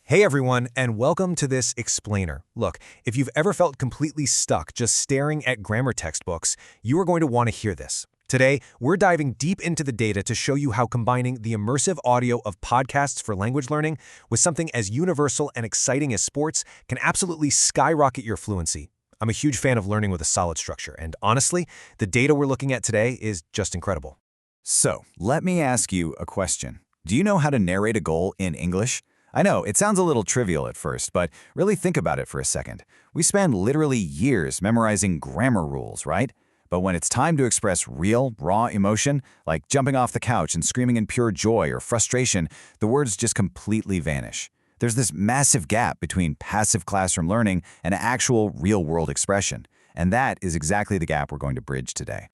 Hey everyone, and welcome to this explainer. Look, if you've ever felt completely stuck just staring at grammar textbooks, you are going to want to hear this. Today, we're diving deep into the data to show you how combining the immersive audio of podcasts for language learning with something as universal and exciting as sports can absolutely skyrocket your fluency. I'm a huge fan of learning with a solid structure, and honestly, the data we're looking at today is just incredible. So, let me ask you a question. Do you know how to narrate a goal in English? I know, it sounds a little trivial at first, but really think about it for a second. We spend literally years memorizing grammar rules, right? But when it's time to express real, raw emotion, like jumping off the couch and screaming in pure joy or frustration, the words just completely vanish. There's this massive gap between passive classroom learning and actual real-world expression. And that is exactly the gap we're going to bridge today.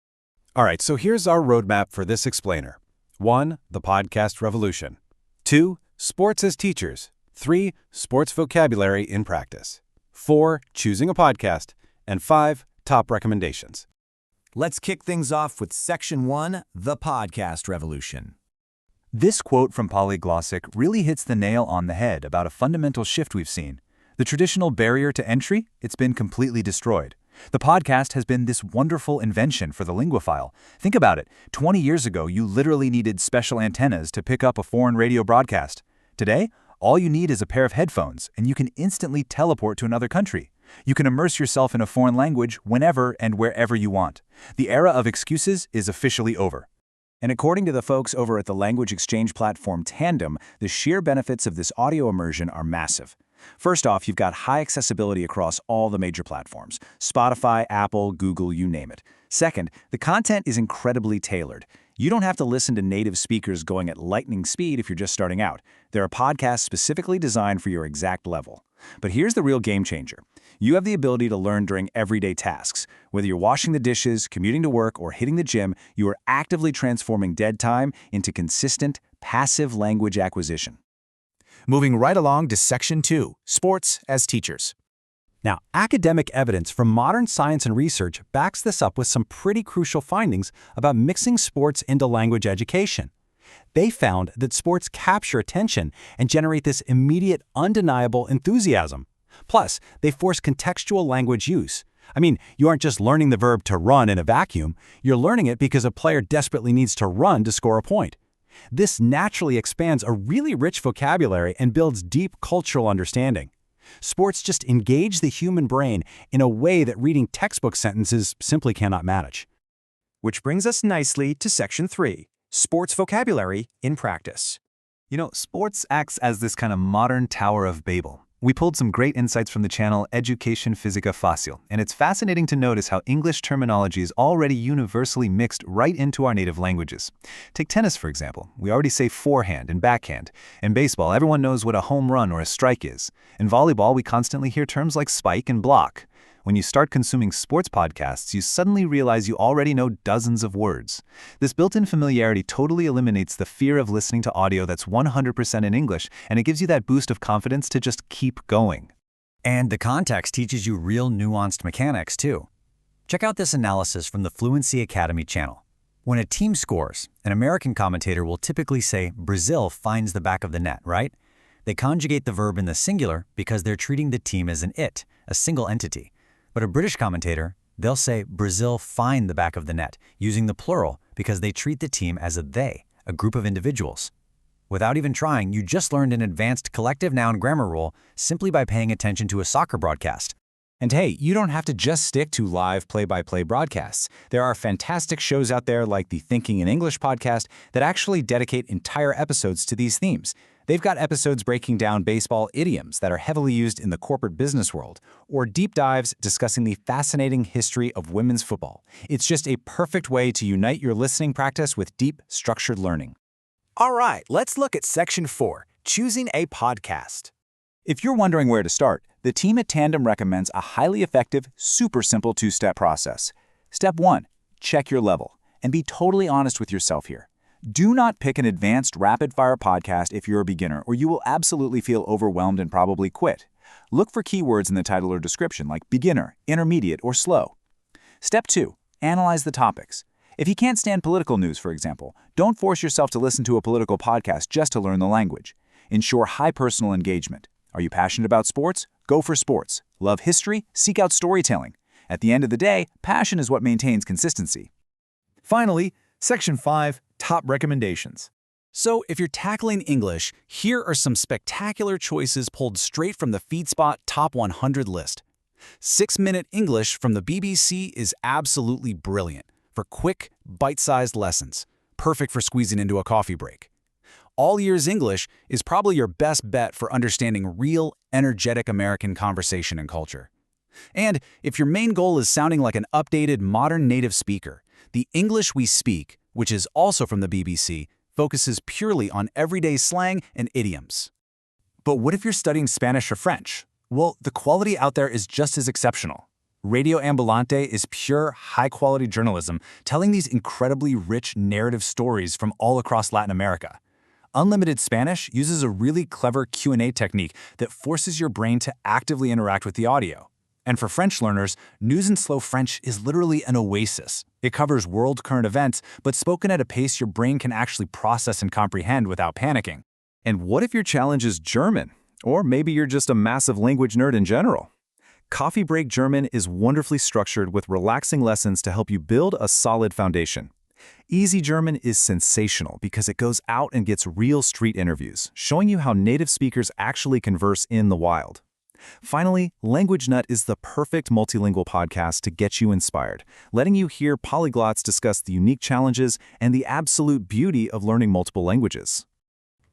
All right, so here's our roadmap for this explainer. 1. The podcast revolution. 2. Sports as teachers. 3. Sports vocabulary in practice. 4. Choosing a podcast. And 5. Top recommendations. Let's kick things off with Section 1, the podcast revolution. This quote from Polyglossic really hits the nail on the head about a fundamental shift we've seen. The traditional barrier to entry, it's been completely destroyed. The podcast has been this wonderful invention for the linguophile. Think about it. 20 years ago, you literally needed special antennas to pick up a foreign radio broadcast. Today, all you need is a pair of headphones, and you can instantly teleport to another country. You can immerse yourself in a foreign language whenever and wherever you want. The era of excuses is officially over. And according to the folks over at the language exchange platform Tandem, the sheer benefits of this audio immersion are massive. First off, you've got high accessibility across all the major platforms: Spotify, Apple, Google, you name it. Second, the content is incredibly tailored. You don't have to listen to native speakers going at lightning speed if you're just starting out. There are podcasts specifically designed for your exact level. But here's the real game changer. You have the ability to learn during everyday tasks. Whether you're washing the dishes, commuting to work, or hitting the gym, you are actively transforming dead time into consistent, passive language acquisition. Moving right along to Section 2, sports as teachers. Now, academic evidence from modern science and research backs this up with some pretty crucial findings about mixing sports into language education. They found that sports capture attention and generate this immediate, undeniable enthusiasm. Plus, they force contextual language use. I mean, you aren't just learning the verb to run in a vacuum, you're learning it because a player desperately needs to run to score a point. This naturally expands a really rich vocabulary and builds deep cultural understanding. Sports just engage the human brain in a way that reading textbook sentences simply cannot manage. Which brings us nicely to Section 3, sports vocabulary in practice. You know, sports acts as this kind of modern Tower of Babel. We pulled some great insights from the channel Education Physica Fácil, and it's fascinating to notice how English terminology is already universally mixed right into our native languages. Take tennis, for example. We already say forehand and backhand. In baseball, everyone knows what a home run or a strike is. In volleyball, we constantly hear terms like spike and block. When you start consuming sports podcasts, you suddenly realize you already know dozens of words. This built-in familiarity totally eliminates the fear of listening to audio that's 100% in English, and it gives you that boost of confidence to just keep going. And the context teaches you real nuanced mechanics, too. Check out this analysis from the Fluency Academy channel. When a team scores, an American commentator will typically say, "Brazil finds the back of the net," right? They conjugate the verb in the singular because they're treating the team as an it, a single entity. But a British commentator, they'll say Brazil find the back of the net, using the plural because they treat the team as a they, a group of individuals. Without even trying, you just learned an advanced collective noun grammar rule simply by paying attention to a soccer broadcast. And hey, you don't have to just stick to live play-by-play broadcasts. There are fantastic shows out there like the Thinking in English podcast that actually dedicate entire episodes to these themes. They've got episodes breaking down baseball idioms that are heavily used in the corporate business world, or deep dives discussing the fascinating history of women's football. It's just a perfect way to unite your listening practice with deep, structured learning. All right, let's look at Section 4, choosing a podcast. If you're wondering where to start, the team at Tandem recommends a highly effective, super simple two-step process. Step 1, check your level, and be totally honest with yourself here. Do not pick an advanced rapid-fire podcast if you're a beginner, or you will absolutely feel overwhelmed and probably quit. Look for keywords in the title or description like beginner, intermediate, or slow. Step 2, analyze the topics. If you can't stand political news, for example, don't force yourself to listen to a political podcast just to learn the language. Ensure high personal engagement. Are you passionate about sports? Go for sports. Love history? Seek out storytelling. At the end of the day, passion is what maintains consistency. Finally, Section 5, Top Recommendations. So, if you're tackling English, here are some spectacular choices pulled straight from the FeedSpot Top 100 list. 6-Minute English from the BBC is absolutely brilliant for quick, bite-sized lessons, perfect for squeezing into a coffee break. All Years English is probably your best bet for understanding real, energetic American conversation and culture. And if your main goal is sounding like an updated, modern native speaker, The English We Speak, which is also from the BBC, focuses purely on everyday slang and idioms. But what if you're studying Spanish or French? Well, the quality out there is just as exceptional. Radio Ambulante is pure, high-quality journalism telling these incredibly rich narrative stories from all across Latin America. Unlimited Spanish uses a really clever Q&A technique that forces your brain to actively interact with the audio. And for French learners, News in Slow French is literally an oasis. It covers world current events, but spoken at a pace your brain can actually process and comprehend without panicking. And what if your challenge is German? Or maybe you're just a massive language nerd in general. Coffee Break German is wonderfully structured with relaxing lessons to help you build a solid foundation. Easy German is sensational because it goes out and gets real street interviews, showing you how native speakers actually converse in the wild. Finally, Language Nut is the perfect multilingual podcast to get you inspired, letting you hear polyglots discuss the unique challenges and the absolute beauty of learning multiple languages.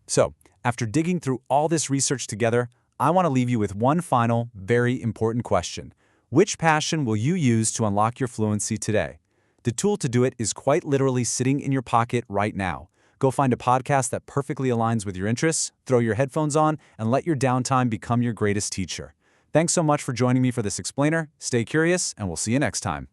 So, after digging through all this research together, I want to leave you with one final, very important question. Which passion will you use to unlock your fluency today? The tool to do it is quite literally sitting in your pocket right now. Go find a podcast that perfectly aligns with your interests, throw your headphones on, and let your downtime become your greatest teacher. Thanks so much for joining me for this explainer. Stay curious, and we'll see you next time.